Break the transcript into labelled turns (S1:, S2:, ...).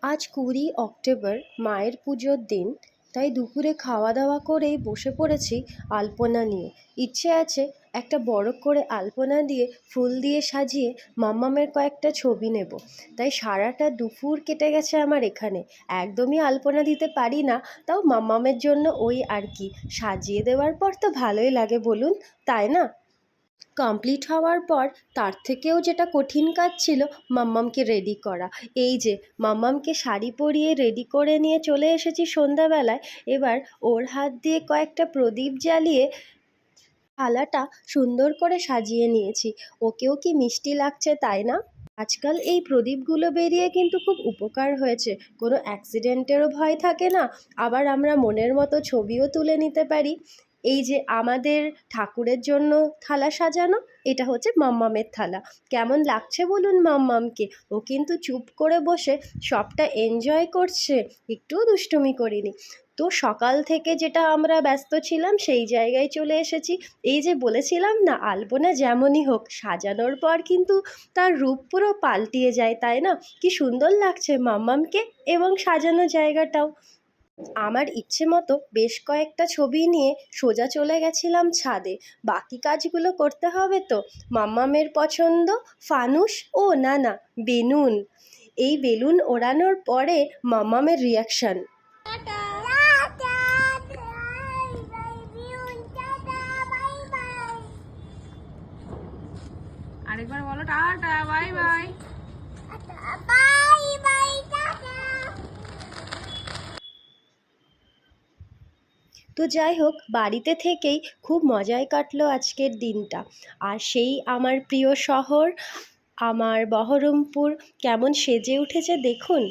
S1: আজ 20 অক্টোবর, মায়ের পুজোর দিন। তাই দুপুরে খাওয়া দাওয়া করেই বসে পড়েছি আলপনা নিয়ে। ইচ্ছে আছে একটা বড় করে আলপনা দিয়ে ফুল দিয়ে সাজিয়ে মাম্মামের কয়েকটা ছবি নেব। তাই সারাটা দুপুর কেটে গেছে আমার এখানে। একদমই আলপনা দিতে পারি না, তাও মাম্মামের জন্য ওই আর কি, সাজিয়ে দেওয়ার পর তো ভালোই লাগে বলুন, তাই না? কমপ্লিট হওয়ার পর তার থেকেও যেটা কঠিন কাজ ছিল মাম্মামকে রেডি করা। এই যে মাম্মামকে শাড়ি পরিয়ে রেডি করে নিয়ে চলে এসেছি সন্ধ্যাবেলায়। এবার ওর হাত দিয়ে কয়েকটা প্রদীপ জ্বালিয়ে থালাটা সুন্দর করে সাজিয়ে নিয়েছি। ওকেও কি মিষ্টি লাগছে, তাই না? আজকাল এই প্রদীপগুলো বেরিয়ে কিন্তু খুব উপকার হয়েছে, কোনো অ্যাক্সিডেন্টেরও ভয় থাকে না। আবার আমরা মনের মতো ছবিও তুলে নিতে পারি। এই যে আমাদের ঠাকুরের জন্য থালা সাজানো, এটা হচ্ছে মাম্মামের থালা। কেমন লাগছে বলুন মাম্মামকে? ও কিন্তু চুপ করে বসে সবটা এনজয় করছে, একটুও দুষ্টুমি করিনি। তো সকাল থেকে যেটা আমরা ব্যস্ত ছিলাম সেই জায়গায় চলে এসেছি। এই যে বলেছিলাম না, আলপনা যেমনই হোক সাজানোর পর কিন্তু তার রূপ পুরো পাল্টিয়ে যায়, তাই না? কি সুন্দর লাগছে মাম্মামকে এবং সাজানো জায়গাটাও। আমার ইচ্ছে মতো বেশ কয়েকটা ছবি নিয়ে সোজা চলে গেছিলাম ছাদে। বাকি কাজগুলো করতে হবে তো। মাম্মামের পছন্দ ফানুস, ও না না, বেলুন। এই বেলুন ওড়ানোর পরে মাম্মামের রিয়াকশান।
S2: আরেকবার বলো টাটা বাই বাই।
S1: তো যাই হোক, বাড়িতে থেকেই খুব মজায় কাটলো আজকের দিনটা। আর সেই আমার প্রিয় শহর, আমার বহরমপুর কেমন সেজে উঠেছে দেখুন।